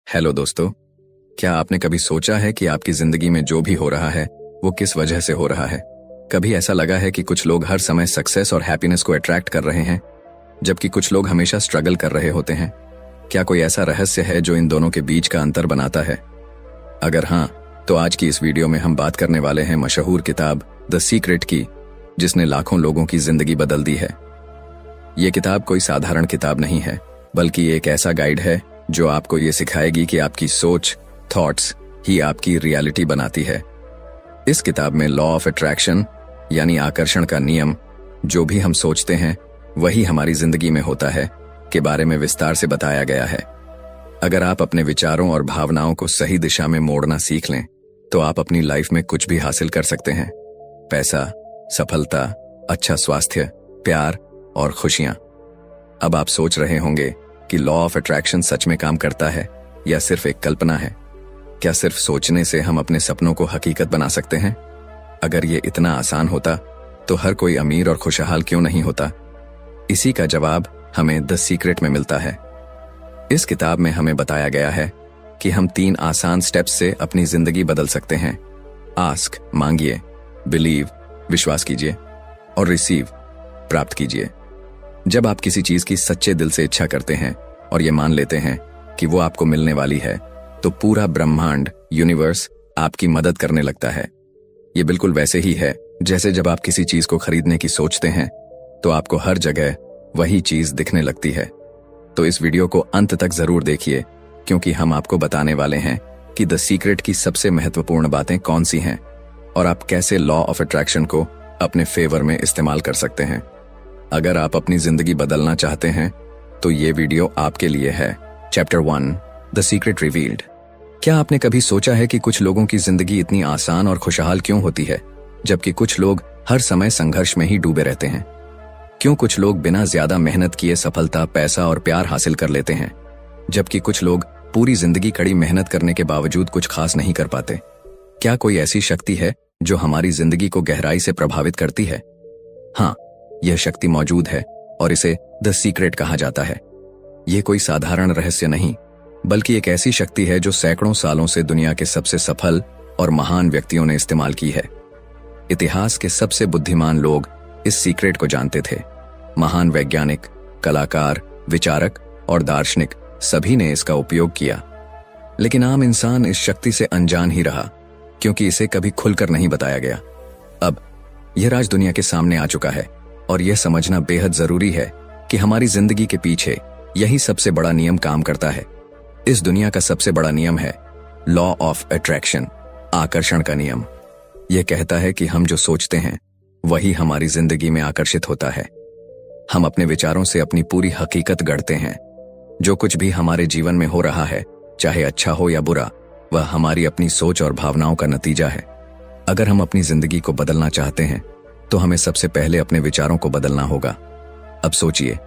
Hello दोस्तों, क्या आपने कभी सोचा है कि आपकी जिंदगी में जो भी हो रहा है वो किस वजह से हो रहा है? कभी ऐसा लगा है कि कुछ लोग हर समय सक्सेस और हैप्पीनेस को अट्रैक्ट कर रहे हैं, जबकि कुछ लोग हमेशा स्ट्रगल कर रहे होते हैं? क्या कोई ऐसा रहस्य है जो इन दोनों के बीच का अंतर बनाता है? अगर हाँ, तो आज की इस वीडियो में हम बात करने वाले हैं मशहूर किताब द सीक्रेट की, जिसने लाखों लोगों की जिंदगी बदल दी है। ये किताब कोई साधारण किताब नहीं है, बल्कि एक ऐसा गाइड है जो आपको ये सिखाएगी कि आपकी सोच, थॉट्स ही आपकी रियलिटी बनाती है। इस किताब में लॉ ऑफ अट्रैक्शन यानी आकर्षण का नियम, जो भी हम सोचते हैं वही हमारी जिंदगी में होता है, के बारे में विस्तार से बताया गया है। अगर आप अपने विचारों और भावनाओं को सही दिशा में मोड़ना सीख लें, तो आप अपनी लाइफ में कुछ भी हासिल कर सकते हैं। पैसा, सफलता, अच्छा स्वास्थ्य, प्यार और खुशियां। अब आप सोच रहे होंगे कि लॉ ऑफ अट्रैक्शन सच में काम करता है या सिर्फ एक कल्पना है? क्या सिर्फ सोचने से हम अपने सपनों को हकीकत बना सकते हैं? अगर ये इतना आसान होता तो हर कोई अमीर और खुशहाल क्यों नहीं होता? इसी का जवाब हमें द सीक्रेट में मिलता है। इस किताब में हमें बताया गया है कि हम 3 आसान स्टेप्स से अपनी जिंदगी बदल सकते हैं। आस्क, मांगिए, बिलीव, विश्वास कीजिए, और रिसीव, प्राप्त कीजिए। जब आप किसी चीज की सच्चे दिल से इच्छा करते हैं और ये मान लेते हैं कि वो आपको मिलने वाली है, तो पूरा ब्रह्मांड, यूनिवर्स आपकी मदद करने लगता है। ये बिल्कुल वैसे ही है जैसे जब आप किसी चीज को खरीदने की सोचते हैं तो आपको हर जगह वही चीज दिखने लगती है। तो इस वीडियो को अंत तक जरूर देखिए, क्योंकि हम आपको बताने वाले हैं कि द सीक्रेट की सबसे महत्वपूर्ण बातें कौन सी हैं और आप कैसे लॉ ऑफ अट्रैक्शन को अपने फेवर में इस्तेमाल कर सकते हैं। अगर आप अपनी जिंदगी बदलना चाहते हैं तो ये वीडियो आपके लिए है। Chapter 1, the secret revealed. क्या आपने कभी सोचा है कि कुछ लोगों की जिंदगी इतनी आसान और खुशहाल क्यों होती है, जबकि कुछ लोग हर समय संघर्ष में ही डूबे रहते हैं? क्यों कुछ लोग बिना ज्यादा मेहनत किए सफलता, पैसा और प्यार हासिल कर लेते हैं, जबकि कुछ लोग पूरी जिंदगी कड़ी मेहनत करने के बावजूद कुछ खास नहीं कर पाते? क्या कोई ऐसी शक्ति है जो हमारी जिंदगी को गहराई से प्रभावित करती है? हाँ, यह शक्ति मौजूद है और इसे द सीक्रेट कहा जाता है। यह कोई साधारण रहस्य नहीं, बल्कि एक ऐसी शक्ति है जो सैकड़ों सालों से दुनिया के सबसे सफल और महान व्यक्तियों ने इस्तेमाल की है। इतिहास के सबसे बुद्धिमान लोग इस सीक्रेट को जानते थे। महान वैज्ञानिक, कलाकार, विचारक और दार्शनिक सभी ने इसका उपयोग किया। लेकिन आम इंसान इस शक्ति से अनजान ही रहा, क्योंकि इसे कभी खुलकर नहीं बताया गया। अब यह राज दुनिया के सामने आ चुका है और यह समझना बेहद जरूरी है कि हमारी जिंदगी के पीछे यही सबसे बड़ा नियम काम करता है। इस दुनिया का सबसे बड़ा नियम है लॉ ऑफ अट्रैक्शन, आकर्षण का नियम। यह कहता है कि हम जो सोचते हैं वही हमारी जिंदगी में आकर्षित होता है। हम अपने विचारों से अपनी पूरी हकीकत गढ़ते हैं। जो कुछ भी हमारे जीवन में हो रहा है, चाहे अच्छा हो या बुरा, वह हमारी अपनी सोच और भावनाओं का नतीजा है। अगर हम अपनी जिंदगी को बदलना चाहते हैं तो हमें सबसे पहले अपने विचारों को बदलना होगा। अब सोचिए,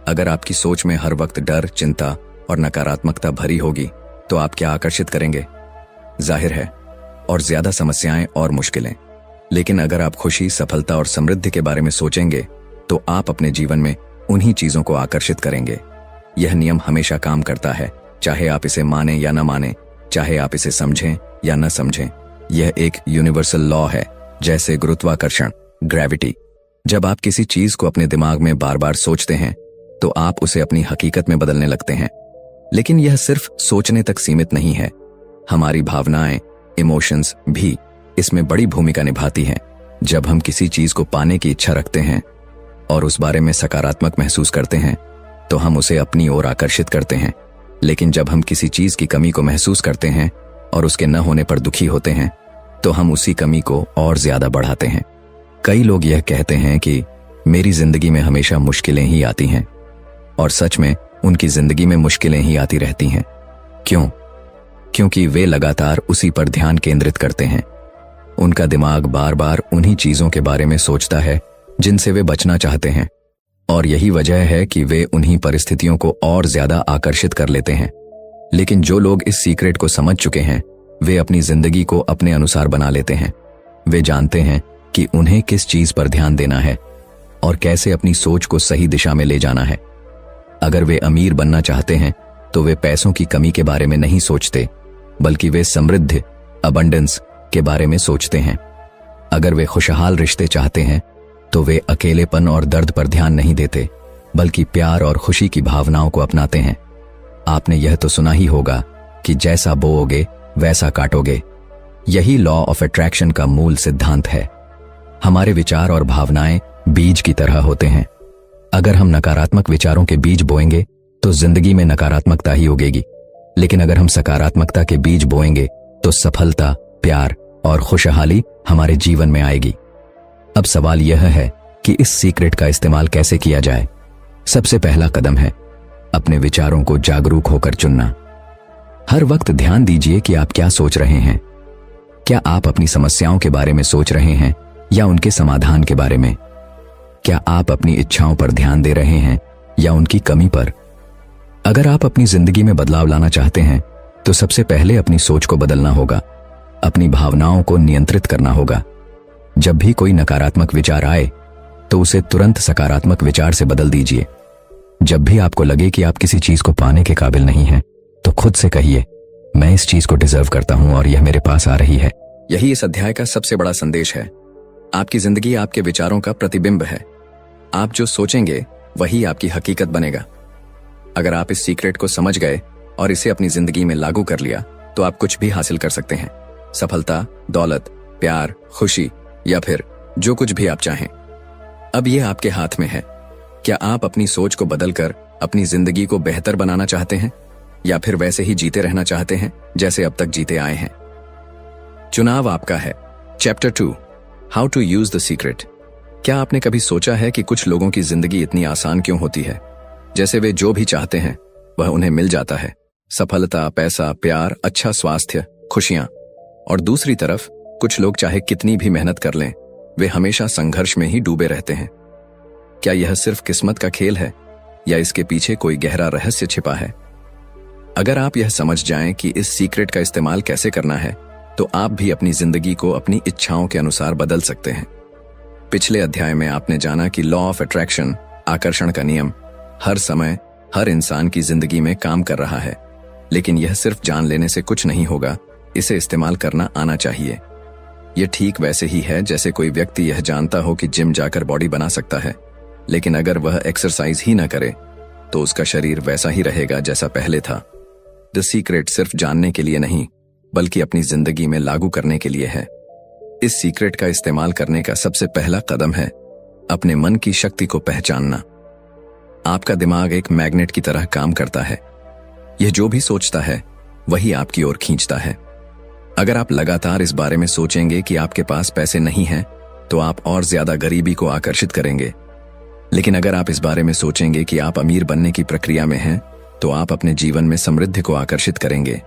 अगर आपकी सोच में हर वक्त डर, चिंता और नकारात्मकता भरी होगी तो आप क्या आकर्षित करेंगे? जाहिर है, और ज्यादा समस्याएं और मुश्किलें। लेकिन अगर आप खुशी, सफलता और समृद्धि के बारे में सोचेंगे तो आप अपने जीवन में उन्हीं चीजों को आकर्षित करेंगे। यह नियम हमेशा काम करता है, चाहे आप इसे माने या न माने, चाहे आप इसे समझें या न समझें। यह एक यूनिवर्सल लॉ है, जैसे गुरुत्वाकर्षण, ग्रेविटी। जब आप किसी चीज को अपने दिमाग में बार बार सोचते हैं तो आप उसे अपनी हकीकत में बदलने लगते हैं। लेकिन यह सिर्फ सोचने तक सीमित नहीं है। हमारी भावनाएं, इमोशंस भी इसमें बड़ी भूमिका निभाती हैं। जब हम किसी चीज को पाने की इच्छा रखते हैं और उस बारे में सकारात्मक महसूस करते हैं तो हम उसे अपनी ओर आकर्षित करते हैं। लेकिन जब हम किसी चीज की कमी को महसूस करते हैं और उसके न होने पर दुखी होते हैं तो हम उसी कमी को और ज्यादा बढ़ाते हैं। कई लोग यह कहते हैं कि मेरी जिंदगी में हमेशा मुश्किलें ही आती हैं, और सच में उनकी जिंदगी में मुश्किलें ही आती रहती हैं। क्यों? क्योंकि वे लगातार उसी पर ध्यान केंद्रित करते हैं। उनका दिमाग बार बार उन्हीं चीजों के बारे में सोचता है जिनसे वे बचना चाहते हैं, और यही वजह है कि वे उन्हीं परिस्थितियों को और ज्यादा आकर्षित कर लेते हैं। लेकिन जो लोग इस सीक्रेट को समझ चुके हैं, वे अपनी जिंदगी को अपने अनुसार बना लेते हैं। वे जानते हैं कि उन्हें किस चीज पर ध्यान देना है और कैसे अपनी सोच को सही दिशा में ले जाना है। अगर वे अमीर बनना चाहते हैं तो वे पैसों की कमी के बारे में नहीं सोचते, बल्कि वे समृद्धि, अबंडेंस के बारे में सोचते हैं। अगर वे खुशहाल रिश्ते चाहते हैं तो वे अकेलेपन और दर्द पर ध्यान नहीं देते, बल्कि प्यार और खुशी की भावनाओं को अपनाते हैं। आपने यह तो सुना ही होगा कि जैसा बोओगे वैसा काटोगे। यही लॉ ऑफ अट्रैक्शन का मूल सिद्धांत है। हमारे विचार और भावनाएं बीज की तरह होते हैं। अगर हम नकारात्मक विचारों के बीज बोएंगे तो जिंदगी में नकारात्मकता ही उगेगी, लेकिन अगर हम सकारात्मकता के बीज बोएंगे तो सफलता, प्यार और खुशहाली हमारे जीवन में आएगी। अब सवाल यह है कि इस सीक्रेट का इस्तेमाल कैसे किया जाए। सबसे पहला कदम है अपने विचारों को जागरूक होकर चुनना। हर वक्त ध्यान दीजिए कि आप क्या सोच रहे हैं। क्या आप अपनी समस्याओं के बारे में सोच रहे हैं या उनके समाधान के बारे में? क्या आप अपनी इच्छाओं पर ध्यान दे रहे हैं या उनकी कमी पर? अगर आप अपनी जिंदगी में बदलाव लाना चाहते हैं तो सबसे पहले अपनी सोच को बदलना होगा, अपनी भावनाओं को नियंत्रित करना होगा। जब भी कोई नकारात्मक विचार आए तो उसे तुरंत सकारात्मक विचार से बदल दीजिए। जब भी आपको लगे कि आप किसी चीज को पाने के काबिल नहीं हैं, तो खुद से कहिए, मैं इस चीज को डिजर्व करता हूं और यह मेरे पास आ रही है। यही इस अध्याय का सबसे बड़ा संदेश है। आपकी जिंदगी आपके विचारों का प्रतिबिंब है। आप जो सोचेंगे वही आपकी हकीकत बनेगा। अगर आप इस सीक्रेट को समझ गए और इसे अपनी जिंदगी में लागू कर लिया तो आप कुछ भी हासिल कर सकते हैं। सफलता, दौलत, प्यार, खुशी या फिर जो कुछ भी आप चाहें। अब यह आपके हाथ में है। क्या आप अपनी सोच को बदलकर अपनी जिंदगी को बेहतर बनाना चाहते हैं या फिर वैसे ही जीते रहना चाहते हैं जैसे अब तक जीते आए हैं? चुनाव आपका है। Chapter 2, how to use the secret. क्या आपने कभी सोचा है कि कुछ लोगों की जिंदगी इतनी आसान क्यों होती है? जैसे वे जो भी चाहते हैं वह उन्हें मिल जाता है। सफलता, पैसा, प्यार, अच्छा स्वास्थ्य, खुशियां। और दूसरी तरफ कुछ लोग चाहे कितनी भी मेहनत कर लें, वे हमेशा संघर्ष में ही डूबे रहते हैं। क्या यह सिर्फ किस्मत का खेल है या इसके पीछे कोई गहरा रहस्य छिपा है? अगर आप यह समझ जाएं कि इस सीक्रेट का इस्तेमाल कैसे करना है तो आप भी अपनी जिंदगी को अपनी इच्छाओं के अनुसार बदल सकते हैं। पिछले अध्याय में आपने जाना कि लॉ ऑफ अट्रैक्शन, आकर्षण का नियम, हर समय हर इंसान की जिंदगी में काम कर रहा है। लेकिन यह सिर्फ जान लेने से कुछ नहीं होगा, इसे इस्तेमाल करना आना चाहिए। यह ठीक वैसे ही है जैसे कोई व्यक्ति यह जानता हो कि जिम जाकर बॉडी बना सकता है, लेकिन अगर वह एक्सरसाइज ही ना करे तो उसका शरीर वैसा ही रहेगा जैसा पहले था। द सीक्रेट सिर्फ जानने के लिए नहीं, बल्कि अपनी जिंदगी में लागू करने के लिए है। इस सीक्रेट का इस्तेमाल करने का सबसे पहला कदम है अपने मन की शक्ति को पहचानना। आपका दिमाग एक मैग्नेट की तरह काम करता है। यह जो भी सोचता है वही आपकी ओर खींचता है। अगर आप लगातार इस बारे में सोचेंगे कि आपके पास पैसे नहीं हैं, तो आप और ज्यादा गरीबी को आकर्षित करेंगे। लेकिन अगर आप इस बारे में सोचेंगे कि आप अमीर बनने की प्रक्रिया में हैं, तो आप अपने जीवन में समृद्धि को आकर्षित करेंगे।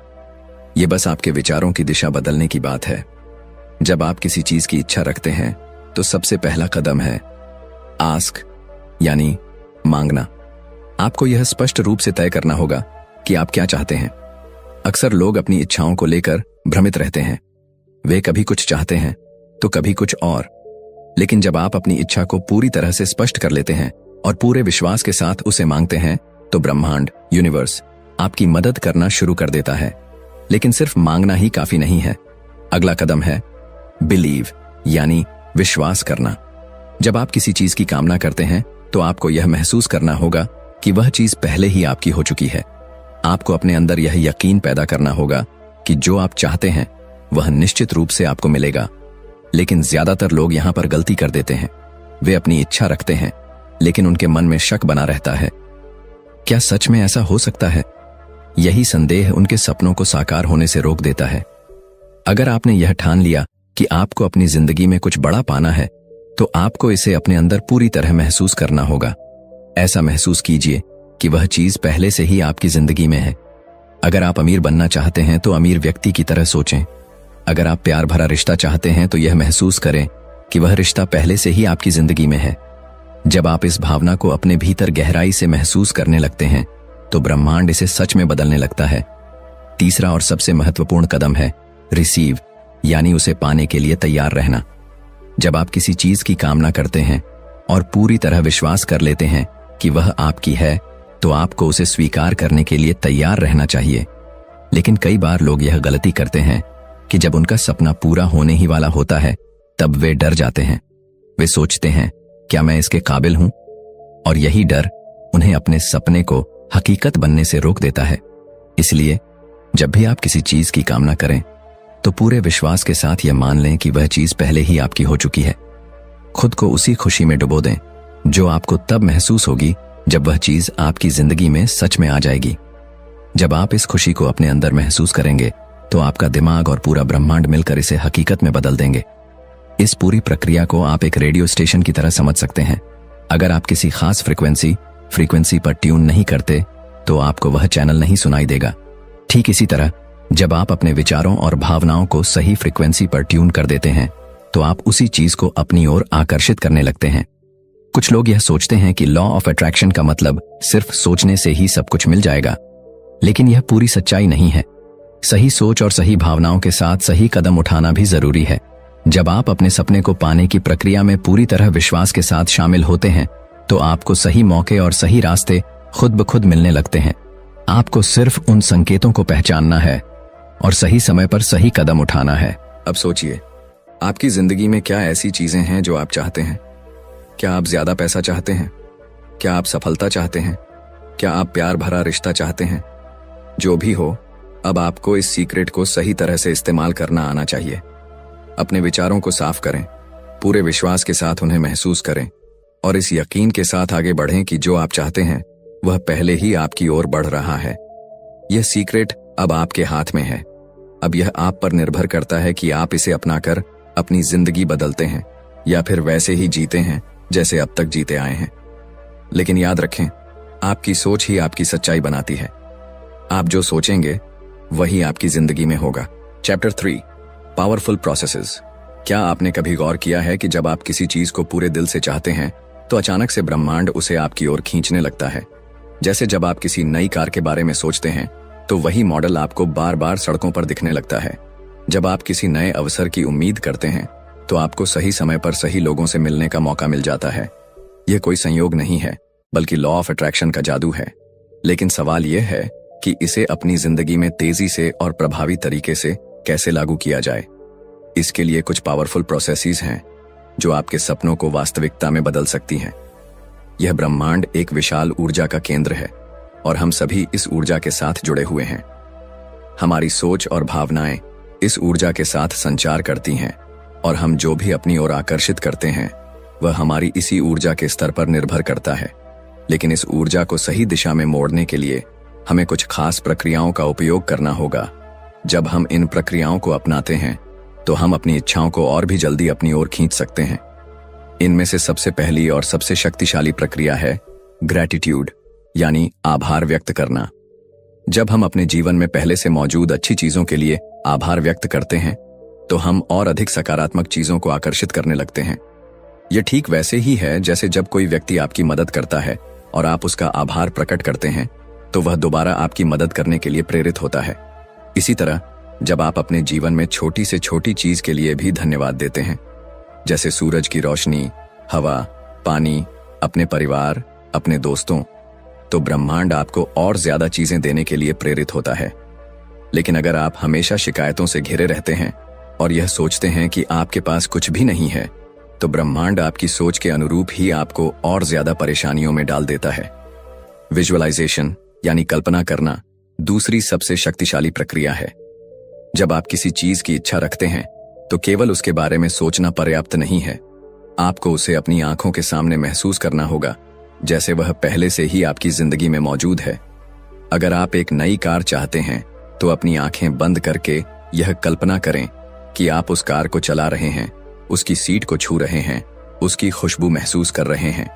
ये बस आपके विचारों की दिशा बदलने की बात है। जब आप किसी चीज की इच्छा रखते हैं तो सबसे पहला कदम है आस्क, यानी मांगना। आपको यह स्पष्ट रूप से तय करना होगा कि आप क्या चाहते हैं। अक्सर लोग अपनी इच्छाओं को लेकर भ्रमित रहते हैं। वे कभी कुछ चाहते हैं तो कभी कुछ और। लेकिन जब आप अपनी इच्छा को पूरी तरह से स्पष्ट कर लेते हैं और पूरे विश्वास के साथ उसे मांगते हैं, तो ब्रह्मांड, यूनिवर्स आपकी मदद करना शुरू कर देता है। लेकिन सिर्फ मांगना ही काफी नहीं है। अगला कदम है बिलीव, यानी विश्वास करना। जब आप किसी चीज की कामना करते हैं तो आपको यह महसूस करना होगा कि वह चीज पहले ही आपकी हो चुकी है। आपको अपने अंदर यह यकीन पैदा करना होगा कि जो आप चाहते हैं वह निश्चित रूप से आपको मिलेगा। लेकिन ज्यादातर लोग यहां पर गलती कर देते हैं। वे अपनी इच्छा रखते हैं, लेकिन उनके मन में शक बना रहता है। क्या सच में ऐसा हो सकता है? यही संदेह उनके सपनों को साकार होने से रोक देता है। अगर आपने यह ठान लिया कि आपको अपनी जिंदगी में कुछ बड़ा पाना है, तो आपको इसे अपने अंदर पूरी तरह महसूस करना होगा। ऐसा महसूस कीजिए कि वह चीज पहले से ही आपकी जिंदगी में है। अगर आप अमीर बनना चाहते हैं तो अमीर व्यक्ति की तरह सोचें। अगर आप प्यार भरा रिश्ता चाहते हैं तो यह महसूस करें कि वह रिश्ता पहले से ही आपकी जिंदगी में है। जब आप इस भावना को अपने भीतर गहराई से महसूस करने लगते हैं तो ब्रह्मांड इसे सच में बदलने लगता है। तीसरा और सबसे महत्वपूर्ण कदम है रिसीव, यानी उसे पाने के लिए तैयार रहना। जब आप किसी चीज की कामना करते हैं और पूरी तरह विश्वास कर लेते हैं कि वह आपकी है, तो आपको उसे स्वीकार करने के लिए तैयार रहना चाहिए। लेकिन कई बार लोग यह गलती करते हैं कि जब उनका सपना पूरा होने ही वाला होता है तब वे डर जाते हैं। वे सोचते हैं, क्या मैं इसके काबिल हूं? और यही डर उन्हें अपने सपने को हकीकत बनने से रोक देता है। इसलिए जब भी आप किसी चीज की कामना करें तो पूरे विश्वास के साथ यह मान लें कि वह चीज पहले ही आपकी हो चुकी है। खुद को उसी खुशी में डुबो दें जो आपको तब महसूस होगी जब वह चीज आपकी जिंदगी में सच में आ जाएगी। जब आप इस खुशी को अपने अंदर महसूस करेंगे तो आपका दिमाग और पूरा ब्रह्मांड मिलकर इसे हकीकत में बदल देंगे। इस पूरी प्रक्रिया को आप एक रेडियो स्टेशन की तरह समझ सकते हैं। अगर आप किसी खास फ्रीक्वेंसी पर ट्यून नहीं करते तो आपको वह चैनल नहीं सुनाई देगा। ठीक इसी तरह जब आप अपने विचारों और भावनाओं को सही फ्रीक्वेंसी पर ट्यून कर देते हैं तो आप उसी चीज को अपनी ओर आकर्षित करने लगते हैं। कुछ लोग यह सोचते हैं कि लॉ ऑफ अट्रैक्शन का मतलब सिर्फ सोचने से ही सब कुछ मिल जाएगा, लेकिन यह पूरी सच्चाई नहीं है। सही सोच और सही भावनाओं के साथ सही कदम उठाना भी जरूरी है। जब आप अपने सपने को पाने की प्रक्रिया में पूरी तरह विश्वास के साथ शामिल होते हैं तो आपको सही मौके और सही रास्ते खुद ब खुद मिलने लगते हैं। आपको सिर्फ उन संकेतों को पहचानना है और सही समय पर सही कदम उठाना है। अब सोचिए, आपकी जिंदगी में क्या ऐसी चीजें हैं जो आप चाहते हैं? क्या आप ज्यादा पैसा चाहते हैं? क्या आप सफलता चाहते हैं? क्या आप प्यार भरा रिश्ता चाहते हैं? जो भी हो, अब आपको इस सीक्रेट को सही तरह से इस्तेमाल करना आना चाहिए। अपने विचारों को साफ करें, पूरे विश्वास के साथ उन्हें महसूस करें और इस यकीन के साथ आगे बढ़ें कि जो आप चाहते हैं वह पहले ही आपकी ओर बढ़ रहा है। यह सीक्रेट अब आपके हाथ में है। अब यह आप पर निर्भर करता है कि आप इसे अपनाकर अपनी जिंदगी बदलते हैं या फिर वैसे ही जीते हैं जैसे अब तक जीते आए हैं। लेकिन याद रखें, आपकी सोच ही आपकी सच्चाई बनाती है। आप जो सोचेंगे वही आपकी जिंदगी में होगा। Chapter 3, powerful processes. क्या आपने कभी गौर किया है कि जब आप किसी चीज को पूरे दिल से चाहते हैं तो अचानक से ब्रह्मांड उसे आपकी ओर खींचने लगता है? जैसे जब आप किसी नई कार के बारे में सोचते हैं तो वही मॉडल आपको बार बार सड़कों पर दिखने लगता है। जब आप किसी नए अवसर की उम्मीद करते हैं तो आपको सही समय पर सही लोगों से मिलने का मौका मिल जाता है। यह कोई संयोग नहीं है, बल्कि लॉ ऑफ अट्रैक्शन का जादू है। लेकिन सवाल यह है कि इसे अपनी जिंदगी में तेजी से और प्रभावी तरीके से कैसे लागू किया जाए। इसके लिए कुछ पावरफुल प्रोसेसेस हैं जो आपके सपनों को वास्तविकता में बदल सकती हैं। यह ब्रह्मांड एक विशाल ऊर्जा का केंद्र है और हम सभी इस ऊर्जा के साथ जुड़े हुए हैं। हमारी सोच और भावनाएं इस ऊर्जा के साथ संचार करती हैं और हम जो भी अपनी ओर आकर्षित करते हैं वह हमारी इसी ऊर्जा के स्तर पर निर्भर करता है। लेकिन इस ऊर्जा को सही दिशा में मोड़ने के लिए हमें कुछ खास प्रक्रियाओं का उपयोग करना होगा। जब हम इन प्रक्रियाओं को अपनाते हैं तो हम अपनी इच्छाओं को और भी जल्दी अपनी ओर खींच सकते हैं। इनमें से सबसे पहली और सबसे शक्तिशाली प्रक्रिया है ग्रैटिट्यूड, यानी आभार व्यक्त करना। जब हम अपने जीवन में पहले से मौजूद अच्छी चीजों के लिए आभार व्यक्त करते हैं तो हम और अधिक सकारात्मक चीजों को आकर्षित करने लगते हैं। यह ठीक वैसे ही है जैसे जब कोई व्यक्ति आपकी मदद करता है और आप उसका आभार प्रकट करते हैं तो वह दोबारा आपकी मदद करने के लिए प्रेरित होता है। इसी तरह जब आप अपने जीवन में छोटी से छोटी चीज के लिए भी धन्यवाद देते हैं, जैसे सूरज की रोशनी, हवा, पानी, अपने परिवार, अपने दोस्तों, तो ब्रह्मांड आपको और ज्यादा चीजें देने के लिए प्रेरित होता है। लेकिन अगर आप हमेशा शिकायतों से घिरे रहते हैं और यह सोचते हैं कि आपके पास कुछ भी नहीं है, तो ब्रह्मांड आपकी सोच के अनुरूप ही आपको और ज्यादा परेशानियों में डाल देता है। विजुअलाइजेशन, यानी कल्पना करना, दूसरी सबसे शक्तिशाली प्रक्रिया है। जब आप किसी चीज की इच्छा रखते हैं तो केवल उसके बारे में सोचना पर्याप्त नहीं है। आपको उसे अपनी आंखों के सामने महसूस करना होगा जैसे वह पहले से ही आपकी जिंदगी में मौजूद है। अगर आप एक नई कार चाहते हैं तो अपनी आंखें बंद करके यह कल्पना करें कि आप उस कार को चला रहे हैं, उसकी सीट को छू रहे हैं, उसकी खुशबू महसूस कर रहे हैं।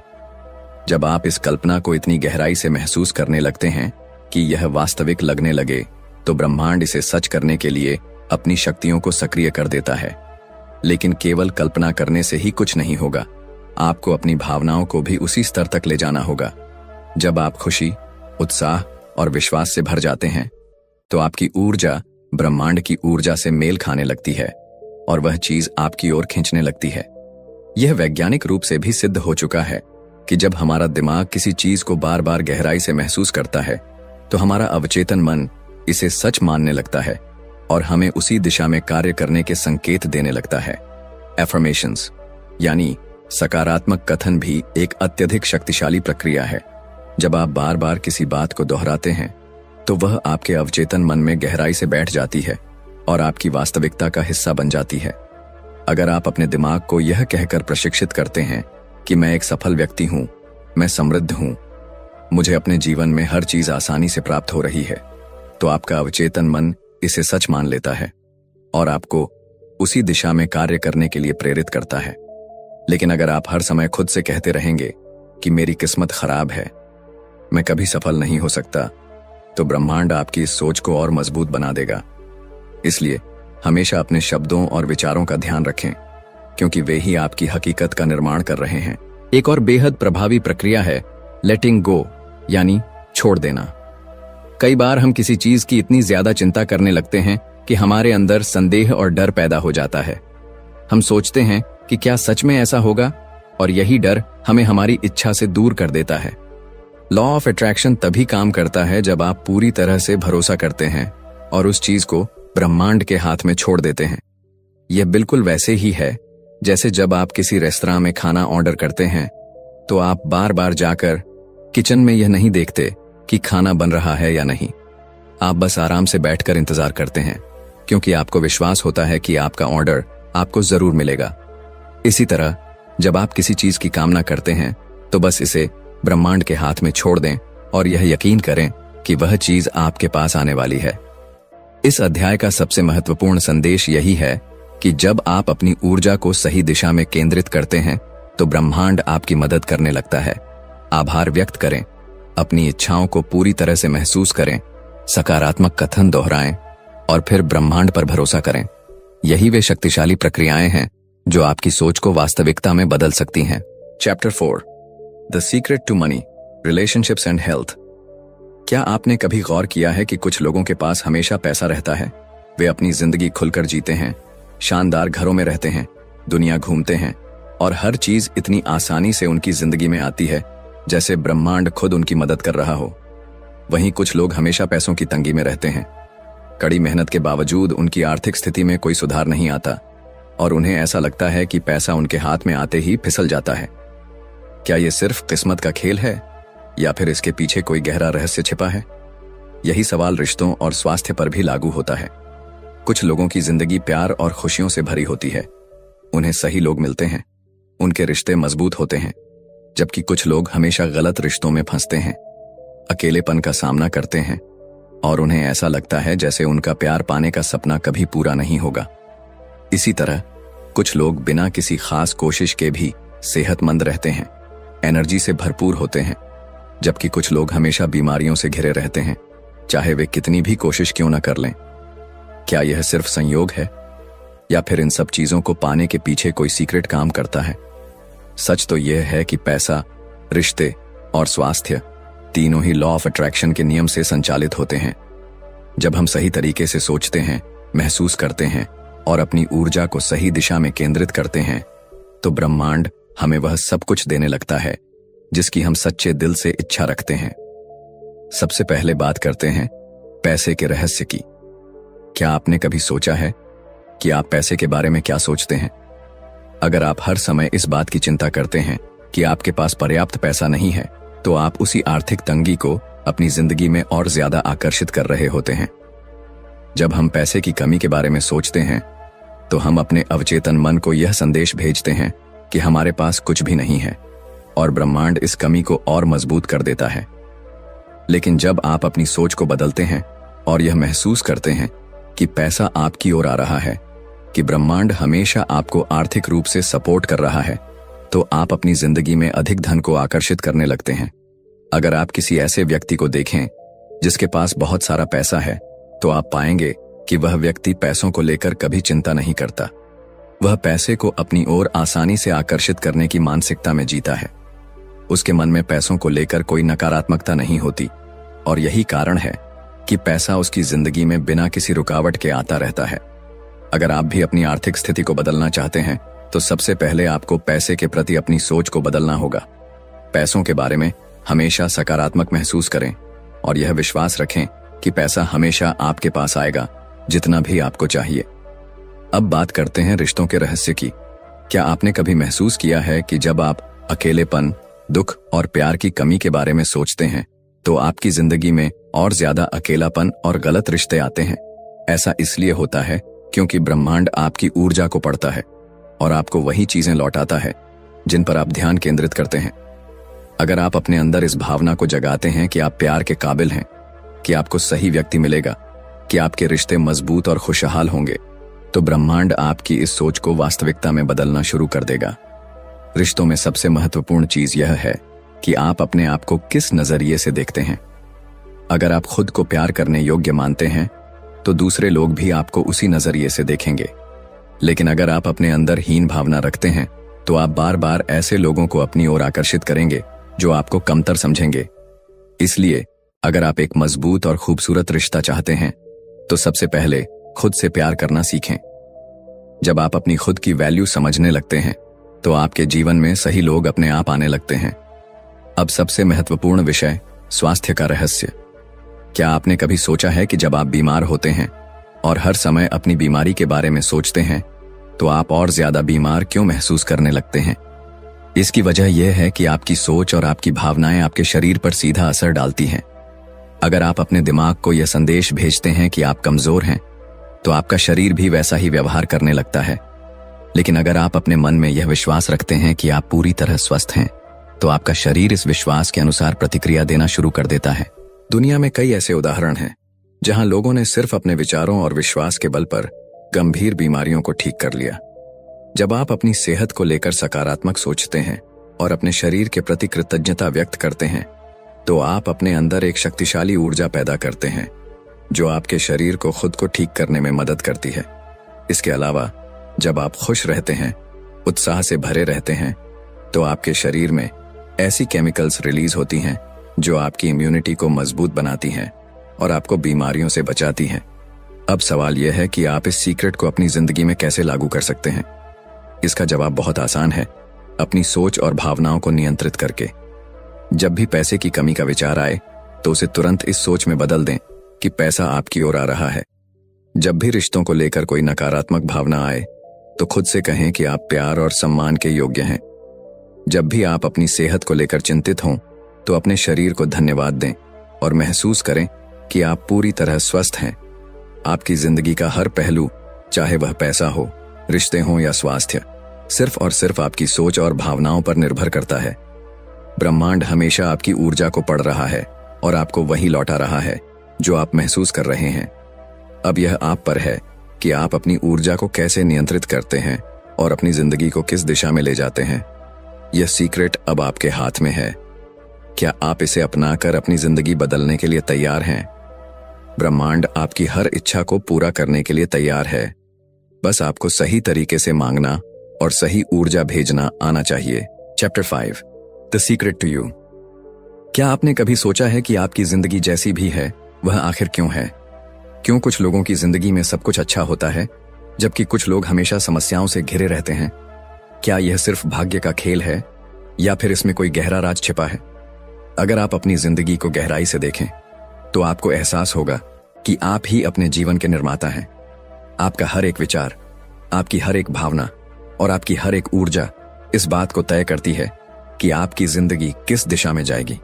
जब आप इस कल्पना को इतनी गहराई से महसूस करने लगते हैं कि यह वास्तविक लगने लगे तो ब्रह्मांड इसे सच करने के लिए अपनी शक्तियों को सक्रिय कर देता है। लेकिन केवल कल्पना करने से ही कुछ नहीं होगा, आपको अपनी भावनाओं को भी उसी स्तर तक ले जाना होगा। जब आप खुशी, उत्साह और विश्वास से भर जाते हैं तो आपकी ऊर्जा ब्रह्मांड की ऊर्जा से मेल खाने लगती है और वह चीज आपकी ओर खींचने लगती है। यह वैज्ञानिक रूप से भी सिद्ध हो चुका है। कि जब हमारा दिमाग किसी चीज को बार बार गहराई से महसूस करता है तो हमारा अवचेतन मन इसे सच मानने लगता है और हमें उसी दिशा में कार्य करने के संकेत देने लगता है। एफर्मेशंस यानी सकारात्मक कथन भी एक अत्यधिक शक्तिशाली प्रक्रिया है। जब आप बार बार किसी बात को दोहराते हैं तो वह आपके अवचेतन मन में गहराई से बैठ जाती है और आपकी वास्तविकता का हिस्सा बन जाती है। अगर आप अपने दिमाग को यह कहकर प्रशिक्षित करते हैं कि मैं एक सफल व्यक्ति हूं, मैं समृद्ध हूं, मुझे अपने जीवन में हर चीज आसानी से प्राप्त हो रही है, तो आपका अवचेतन मन इसे सच मान लेता है और आपको उसी दिशा में कार्य करने के लिए प्रेरित करता है। लेकिन अगर आप हर समय खुद से कहते रहेंगे कि मेरी किस्मत खराब है, मैं कभी सफल नहीं हो सकता, तो ब्रह्मांड आपकी इस सोच को और मजबूत बना देगा। इसलिए हमेशा अपने शब्दों और विचारों का ध्यान रखें, क्योंकि वे ही आपकी हकीकत का निर्माण कर रहे हैं। एक और बेहद प्रभावी प्रक्रिया है लेटिंग गो यानी छोड़ देना। कई बार हम किसी चीज की इतनी ज्यादा चिंता करने लगते हैं कि हमारे अंदर संदेह और डर पैदा हो जाता है। हम सोचते हैं कि क्या सच में ऐसा होगा, और यही डर हमें हमारी इच्छा से दूर कर देता है। लॉ ऑफ अट्रैक्शन तभी काम करता है जब आप पूरी तरह से भरोसा करते हैं और उस चीज को ब्रह्मांड के हाथ में छोड़ देते हैं। यह बिल्कुल वैसे ही है जैसे जब आप किसी रेस्तरां में खाना ऑर्डर करते हैं तो आप बार बार जाकर किचन में यह नहीं देखते कि खाना बन रहा है या नहीं। आप बस आराम से बैठकर इंतजार करते हैं, क्योंकि आपको विश्वास होता है कि आपका ऑर्डर आपको जरूर मिलेगा। इसी तरह जब आप किसी चीज की कामना करते हैं तो बस इसे ब्रह्मांड के हाथ में छोड़ दें और यह यकीन करें कि वह चीज आपके पास आने वाली है। इस अध्याय का सबसे महत्वपूर्ण संदेश यही है कि जब आप अपनी ऊर्जा को सही दिशा में केंद्रित करते हैं तो ब्रह्मांड आपकी मदद करने लगता है। आभार व्यक्त करें, अपनी इच्छाओं को पूरी तरह से महसूस करें, सकारात्मक कथन दोहराएं और फिर ब्रह्मांड पर भरोसा करें। यही वे शक्तिशाली प्रक्रियाएं हैं जो आपकी सोच को वास्तविकता में बदल सकती हैं। Chapter 4 the secret to money, relationships and health. क्या आपने कभी गौर किया है कि कुछ लोगों के पास हमेशा पैसा रहता है? वे अपनी जिंदगी खुलकर जीते हैं, शानदार घरों में रहते हैं, दुनिया घूमते हैं और हर चीज इतनी आसानी से उनकी जिंदगी में आती है जैसे ब्रह्मांड खुद उनकी मदद कर रहा हो। वहीं कुछ लोग हमेशा पैसों की तंगी में रहते हैं। कड़ी मेहनत के बावजूद उनकी आर्थिक स्थिति में कोई सुधार नहीं आता और उन्हें ऐसा लगता है कि पैसा उनके हाथ में आते ही फिसल जाता है। क्या यह सिर्फ किस्मत का खेल है या फिर इसके पीछे कोई गहरा रहस्य छिपा है? यही सवाल रिश्तों और स्वास्थ्य पर भी लागू होता है। कुछ लोगों की जिंदगी प्यार और खुशियों से भरी होती है। उन्हें सही लोग मिलते हैं, उनके रिश्ते मजबूत होते हैं, जबकि कुछ लोग हमेशा गलत रिश्तों में फंसते हैं, अकेलेपन का सामना करते हैं और उन्हें ऐसा लगता है जैसे उनका प्यार पाने का सपना कभी पूरा नहीं होगा। इसी तरह कुछ लोग बिना किसी खास कोशिश के भी सेहतमंद रहते हैं, एनर्जी से भरपूर होते हैं, जबकि कुछ लोग हमेशा बीमारियों से घिरे रहते हैं, चाहे वे कितनी भी कोशिश क्यों न कर लें। क्या यह सिर्फ संयोग है या फिर इन सब चीजों को पाने के पीछे कोई सीक्रेट काम करता है? सच तो यह है कि पैसा, रिश्ते और स्वास्थ्य तीनों ही लॉ ऑफ अट्रैक्शन के नियम से संचालित होते हैं। जब हम सही तरीके से सोचते हैं, महसूस करते हैं और अपनी ऊर्जा को सही दिशा में केंद्रित करते हैं तो ब्रह्मांड हमें वह सब कुछ देने लगता है जिसकी हम सच्चे दिल से इच्छा रखते हैं। सबसे पहले बात करते हैं पैसे के रहस्य की। क्या आपने कभी सोचा है कि आप पैसे के बारे में क्या सोचते हैं? अगर आप हर समय इस बात की चिंता करते हैं कि आपके पास पर्याप्त पैसा नहीं है, तो आप उसी आर्थिक तंगी को अपनी जिंदगी में और ज्यादा आकर्षित कर रहे होते हैं। जब हम पैसे की कमी के बारे में सोचते हैं, तो हम अपने अवचेतन मन को यह संदेश भेजते हैं कि हमारे पास कुछ भी नहीं है और ब्रह्मांड इस कमी को और मजबूत कर देता है। लेकिन जब आप अपनी सोच को बदलते हैं और यह महसूस करते हैं कि पैसा आपकी ओर आ रहा है, कि ब्रह्मांड हमेशा आपको आर्थिक रूप से सपोर्ट कर रहा है, तो आप अपनी जिंदगी में अधिक धन को आकर्षित करने लगते हैं। अगर आप किसी ऐसे व्यक्ति को देखें जिसके पास बहुत सारा पैसा है, तो आप पाएंगे कि वह व्यक्ति पैसों को लेकर कभी चिंता नहीं करता। वह पैसे को अपनी ओर आसानी से आकर्षित करने की मानसिकता में जीता है। उसके मन में पैसों को लेकर कोई नकारात्मकता नहीं होती और यही कारण है कि पैसा उसकी जिंदगी में बिना किसी रुकावट के आता रहता है। अगर आप भी अपनी आर्थिक स्थिति को बदलना चाहते हैं, तो सबसे पहले आपको पैसे के प्रति अपनी सोच को बदलना होगा। पैसों के बारे में हमेशा सकारात्मक महसूस करें और यह विश्वास रखें कि पैसा हमेशा आपके पास आएगा, जितना भी आपको चाहिए। अब बात करते हैं रिश्तों के रहस्य की। क्या आपने कभी महसूस किया है कि जब आप अकेलेपन, दुख और प्यार की कमी के बारे में सोचते हैं तो आपकी जिंदगी में और ज्यादा अकेलापन और गलत रिश्ते आते हैं? ऐसा इसलिए होता है क्योंकि ब्रह्मांड आपकी ऊर्जा को पढ़ता है और आपको वही चीजें लौटाता है जिन पर आप ध्यान केंद्रित करते हैं। अगर आप अपने अंदर इस भावना को जगाते हैं कि आप प्यार के काबिल हैं, कि आपको सही व्यक्ति मिलेगा, कि आपके रिश्ते मजबूत और खुशहाल होंगे, तो ब्रह्मांड आपकी इस सोच को वास्तविकता में बदलना शुरू कर देगा। रिश्तों में सबसे महत्वपूर्ण चीज यह है कि आप अपने आप को किस नजरिए से देखते हैं। अगर आप खुद को प्यार करने योग्य मानते हैं तो दूसरे लोग भी आपको उसी नजरिए से देखेंगे। लेकिन अगर आप अपने अंदर हीन भावना रखते हैं तो आप बार बार ऐसे लोगों को अपनी ओर आकर्षित करेंगे जो आपको कमतर समझेंगे। इसलिए अगर आप एक मजबूत और खूबसूरत रिश्ता चाहते हैं तो सबसे पहले खुद से प्यार करना सीखें। जब आप अपनी खुद की वैल्यू समझने लगते हैं तो आपके जीवन में सही लोग अपने आप आने लगते हैं। अब सबसे महत्वपूर्ण विषय, स्वास्थ्य का रहस्य। क्या आपने कभी सोचा है कि जब आप बीमार होते हैं और हर समय अपनी बीमारी के बारे में सोचते हैं तो आप और ज्यादा बीमार क्यों महसूस करने लगते हैं? इसकी वजह यह है कि आपकी सोच और आपकी भावनाएं आपके शरीर पर सीधा असर डालती हैं। अगर आप अपने दिमाग को यह संदेश भेजते हैं कि आप कमजोर हैं तो आपका शरीर भी वैसा ही व्यवहार करने लगता है। लेकिन अगर आप अपने मन में यह विश्वास रखते हैं कि आप पूरी तरह स्वस्थ हैं तो आपका शरीर इस विश्वास के अनुसार प्रतिक्रिया देना शुरू कर देता है। दुनिया में कई ऐसे उदाहरण हैं जहां लोगों ने सिर्फ अपने विचारों और विश्वास के बल पर गंभीर बीमारियों को ठीक कर लिया। जब आप अपनी सेहत को लेकर सकारात्मक सोचते हैं और अपने शरीर के प्रति कृतज्ञता व्यक्त करते हैं तो आप अपने अंदर एक शक्तिशाली ऊर्जा पैदा करते हैं जो आपके शरीर को खुद को ठीक करने में मदद करती है। इसके अलावा जब आप खुश रहते हैं, उत्साह से भरे रहते हैं, तो आपके शरीर में ऐसी केमिकल्स रिलीज होती हैं जो आपकी इम्यूनिटी को मजबूत बनाती हैं और आपको बीमारियों से बचाती हैं। अब सवाल यह है कि आप इस सीक्रेट को अपनी जिंदगी में कैसे लागू कर सकते हैं। इसका जवाब बहुत आसान है, अपनी सोच और भावनाओं को नियंत्रित करके। जब भी पैसे की कमी का विचार आए तो उसे तुरंत इस सोच में बदल दें कि पैसा आपकी ओर आ रहा है। जब भी रिश्तों को लेकर कोई नकारात्मक भावना आए तो खुद से कहें कि आप प्यार और सम्मान के योग्य हैं। जब भी आप अपनी सेहत को लेकर चिंतित हों तो अपने शरीर को धन्यवाद दें और महसूस करें कि आप पूरी तरह स्वस्थ हैं। आपकी जिंदगी का हर पहलू, चाहे वह पैसा हो, रिश्ते हों या स्वास्थ्य, सिर्फ और सिर्फ आपकी सोच और भावनाओं पर निर्भर करता है। ब्रह्मांड हमेशा आपकी ऊर्जा को पढ़ रहा है और आपको वही लौटा रहा है जो आप महसूस कर रहे हैं। अब यह आप पर है कि आप अपनी ऊर्जा को कैसे नियंत्रित करते हैं और अपनी जिंदगी को किस दिशा में ले जाते हैं। यह सीक्रेट अब आपके हाथ में है। क्या आप इसे अपनाकर अपनी जिंदगी बदलने के लिए तैयार हैं? ब्रह्मांड आपकी हर इच्छा को पूरा करने के लिए तैयार है। बस आपको सही तरीके से मांगना और सही ऊर्जा भेजना आना चाहिए। Chapter 5, the secret to you. क्या आपने कभी सोचा है कि आपकी जिंदगी जैसी भी है वह आखिर क्यों है? क्यों कुछ लोगों की जिंदगी में सब कुछ अच्छा होता है जबकि कुछ लोग हमेशा समस्याओं से घिरे रहते हैं? क्या यह सिर्फ भाग्य का खेल है या फिर इसमें कोई गहरा राज छिपा है? अगर आप अपनी जिंदगी को गहराई से देखें तो आपको एहसास होगा कि आप ही अपने जीवन के निर्माता हैं। आपका हर एक विचार, आपकी हर एक भावना और आपकी हर एक ऊर्जा इस बात को तय करती है कि आपकी जिंदगी किस दिशा में जाएगी।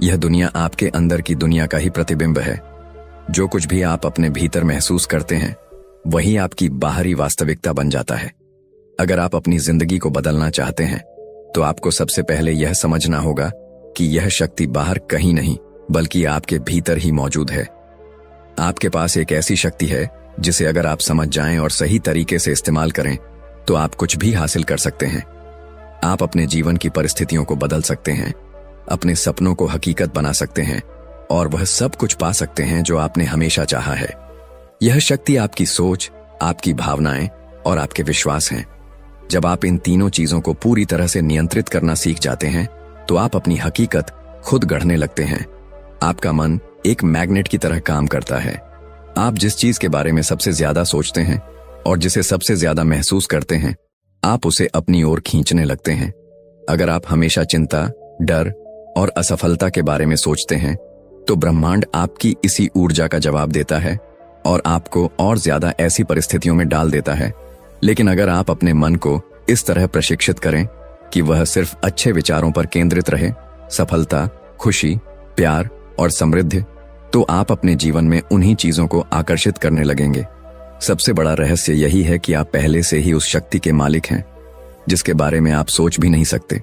यह दुनिया आपके अंदर की दुनिया का ही प्रतिबिंब है। जो कुछ भी आप अपने भीतर महसूस करते हैं वही आपकी बाहरी वास्तविकता बन जाता है। अगर आप अपनी जिंदगी को बदलना चाहते हैं तो आपको सबसे पहले यह समझना होगा कि यह शक्ति बाहर कहीं नहीं बल्कि आपके भीतर ही मौजूद है। आपके पास एक ऐसी शक्ति है जिसे अगर आप समझ जाएं और सही तरीके से इस्तेमाल करें तो आप कुछ भी हासिल कर सकते हैं। आप अपने जीवन की परिस्थितियों को बदल सकते हैं, अपने सपनों को हकीकत बना सकते हैं और वह सब कुछ पा सकते हैं जो आपने हमेशा चाहा है। यह शक्ति आपकी सोच, आपकी भावनाएं और आपके विश्वास हैं। जब आप इन तीनों चीजों को पूरी तरह से नियंत्रित करना सीख जाते हैं तो आप अपनी हकीकत खुद गढ़ने लगते हैं। आपका मन एक मैग्नेट की तरह काम करता है। आप जिस चीज के बारे में सबसे ज्यादा सोचते हैं और जिसे सबसे ज्यादा महसूस करते हैं, आप उसे अपनी ओर खींचने लगते हैं। अगर आप हमेशा चिंता, डर और असफलता के बारे में सोचते हैं तो ब्रह्मांड आपकी इसी ऊर्जा का जवाब देता है और आपको और ज्यादा ऐसी परिस्थितियों में डाल देता है। लेकिन अगर आप अपने मन को इस तरह प्रशिक्षित करें कि वह सिर्फ अच्छे विचारों पर केंद्रित रहे, सफलता, खुशी, प्यार और समृद्धि, तो आप अपने जीवन में उन्हीं चीजों को आकर्षित करने लगेंगे। सबसे बड़ा रहस्य यही है कि आप पहले से ही उस शक्ति के मालिक हैं जिसके बारे में आप सोच भी नहीं सकते।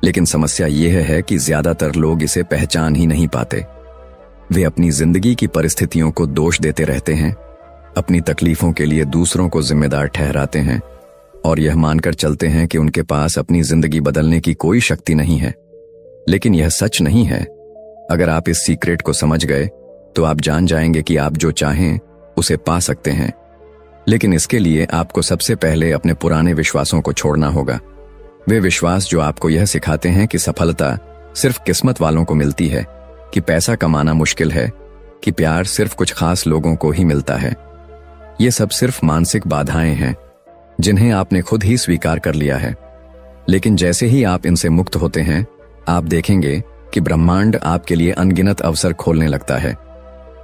लेकिन समस्या यह है कि ज्यादातर लोग इसे पहचान ही नहीं पाते। वे अपनी जिंदगी की परिस्थितियों को दोष देते रहते हैं, अपनी तकलीफों के लिए दूसरों को जिम्मेदार ठहराते हैं और यह मानकर चलते हैं कि उनके पास अपनी जिंदगी बदलने की कोई शक्ति नहीं है। लेकिन यह सच नहीं है। अगर आप इस सीक्रेट को समझ गए तो आप जान जाएंगे कि आप जो चाहें उसे पा सकते हैं। लेकिन इसके लिए आपको सबसे पहले अपने पुराने विश्वासों को छोड़ना होगा। वे विश्वास जो आपको यह सिखाते हैं कि सफलता सिर्फ किस्मत वालों को मिलती है, कि पैसा कमाना मुश्किल है, कि प्यार सिर्फ कुछ खास लोगों को ही मिलता है। ये सब सिर्फ मानसिक बाधाएं हैं जिन्हें आपने खुद ही स्वीकार कर लिया है। लेकिन जैसे ही आप इनसे मुक्त होते हैं, आप देखेंगे कि ब्रह्मांड आपके लिए अनगिनत अवसर खोलने लगता है।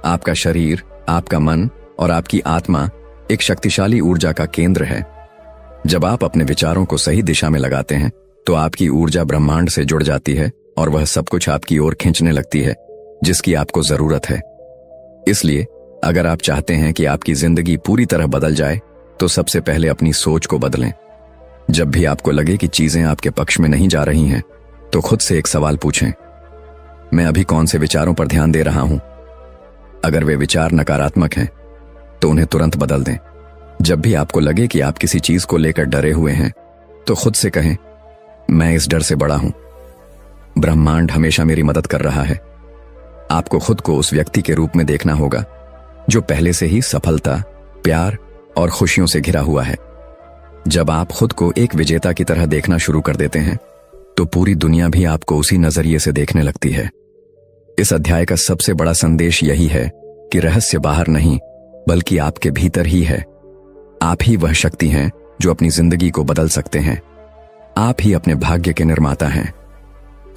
आपका शरीर, आपका मन और आपकी आत्मा एक शक्तिशाली ऊर्जा का केंद्र है। जब आप अपने विचारों को सही दिशा में लगाते हैं तो आपकी ऊर्जा ब्रह्मांड से जुड़ जाती है और वह सब कुछ आपकी ओर खींचने लगती है जिसकी आपको जरूरत है। इसलिए अगर आप चाहते हैं कि आपकी जिंदगी पूरी तरह बदल जाए तो सबसे पहले अपनी सोच को बदलें। जब भी आपको लगे कि चीजें आपके पक्ष में नहीं जा रही हैं तो खुद से एक सवाल पूछें, मैं अभी कौन से विचारों पर ध्यान दे रहा हूं? अगर वे विचार नकारात्मक हैं तो उन्हें तुरंत बदल दें। जब भी आपको लगे कि आप किसी चीज को लेकर डरे हुए हैं तो खुद से कहें, मैं इस डर से बड़ा हूं, ब्रह्मांड हमेशा मेरी मदद कर रहा है। आपको खुद को उस व्यक्ति के रूप में देखना होगा जो पहले से ही सफलता, प्यार और खुशियों से घिरा हुआ है। जब आप खुद को एक विजेता की तरह देखना शुरू कर देते हैं तो पूरी दुनिया भी आपको उसी नजरिए से देखने लगती है। इस अध्याय का सबसे बड़ा संदेश यही है कि रहस्य बाहर नहीं बल्कि आपके भीतर ही है। आप ही वह शक्ति हैं जो अपनी जिंदगी को बदल सकते हैं। आप ही अपने भाग्य के निर्माता हैं।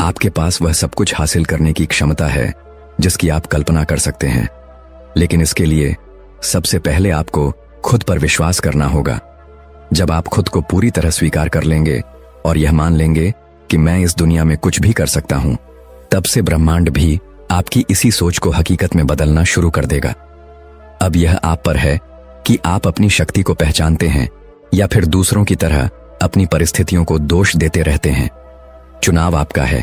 आपके पास वह सब कुछ हासिल करने की क्षमता है जिसकी आप कल्पना कर सकते हैं। लेकिन इसके लिए सबसे पहले आपको खुद पर विश्वास करना होगा। जब आप खुद को पूरी तरह स्वीकार कर लेंगे और यह मान लेंगे कि मैं इस दुनिया में कुछ भी कर सकता हूं, तब से ब्रह्मांड भी आपकी इसी सोच को हकीकत में बदलना शुरू कर देगा। अब यह आप पर है कि आप अपनी शक्ति को पहचानते हैं या फिर दूसरों की तरह अपनी परिस्थितियों को दोष देते रहते हैं। चुनाव आपका है।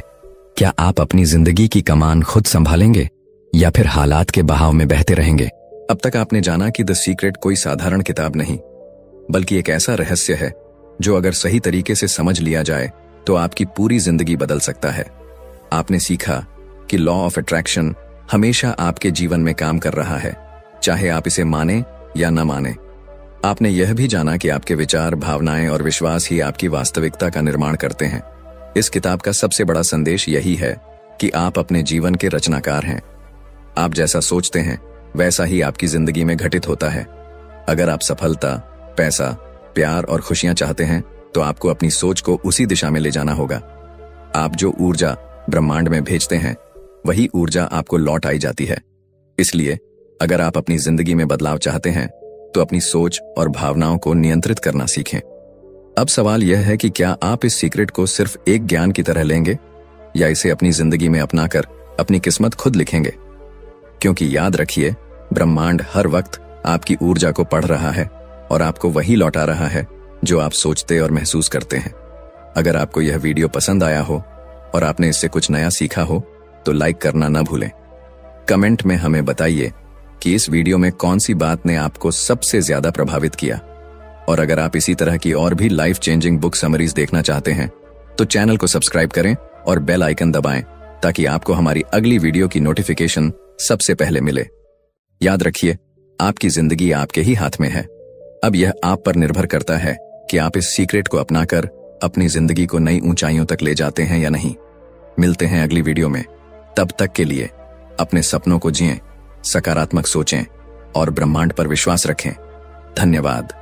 क्या आप अपनी जिंदगी की कमान खुद संभालेंगे या फिर हालात के बहाव में बहते रहेंगे? अब तक आपने जाना कि द सीक्रेट कोई साधारण किताब नहीं बल्कि एक ऐसा रहस्य है जो अगर सही तरीके से समझ लिया जाए तो आपकी पूरी जिंदगी बदल सकता है। आपने सीखा कि लॉ ऑफ अट्रैक्शन हमेशा आपके जीवन में काम कर रहा है, चाहे आप इसे माने या न माने। आपने यह भी जाना कि आपके विचार, भावनाएं और विश्वास ही आपकी वास्तविकता का निर्माण करते हैं। इस किताब का सबसे बड़ा संदेश यही है कि आप अपने जीवन के रचनाकार हैं। आप जैसा सोचते हैं वैसा ही आपकी जिंदगी में घटित होता है। अगर आप सफलता, पैसा, प्यार और खुशियां चाहते हैं तो आपको अपनी सोच को उसी दिशा में ले जाना होगा। आप जो ऊर्जा ब्रह्मांड में भेजते हैं वही ऊर्जा आपको लौट आई जाती है। इसलिए अगर आप अपनी जिंदगी में बदलाव चाहते हैं तो अपनी सोच और भावनाओं को नियंत्रित करना सीखें। अब सवाल यह है कि क्या आप इस सीक्रेट को सिर्फ एक ज्ञान की तरह लेंगे या इसे अपनी जिंदगी में अपनाकर अपनी किस्मत खुद लिखेंगे? क्योंकि याद रखिए, ब्रह्मांड हर वक्त आपकी ऊर्जा को पढ़ रहा है और आपको वही लौटा रहा है जो आप सोचते और महसूस करते हैं। अगर आपको यह वीडियो पसंद आया हो और आपने इससे कुछ नया सीखा हो तो लाइक करना न भूलें। कमेंट में हमें बताइए कि इस वीडियो में कौन सी बात ने आपको सबसे ज्यादा प्रभावित किया। और अगर आप इसी तरह की और भी लाइफ चेंजिंग बुक समरीज देखना चाहते हैं तो चैनल को सब्सक्राइब करें और बेल आइकन दबाएं ताकि आपको हमारी अगली वीडियो की नोटिफिकेशन सबसे पहले मिले। याद रखिए, आपकी जिंदगी आपके ही हाथ में है। अब यह आप पर निर्भर करता है कि आप इस सीक्रेट को अपनाकर अपनी जिंदगी को नई ऊंचाइयों तक ले जाते हैं या नहीं। मिलते हैं अगली वीडियो में। तब तक के लिए अपने सपनों को जिएं, सकारात्मक सोचें और ब्रह्मांड पर विश्वास रखें। धन्यवाद।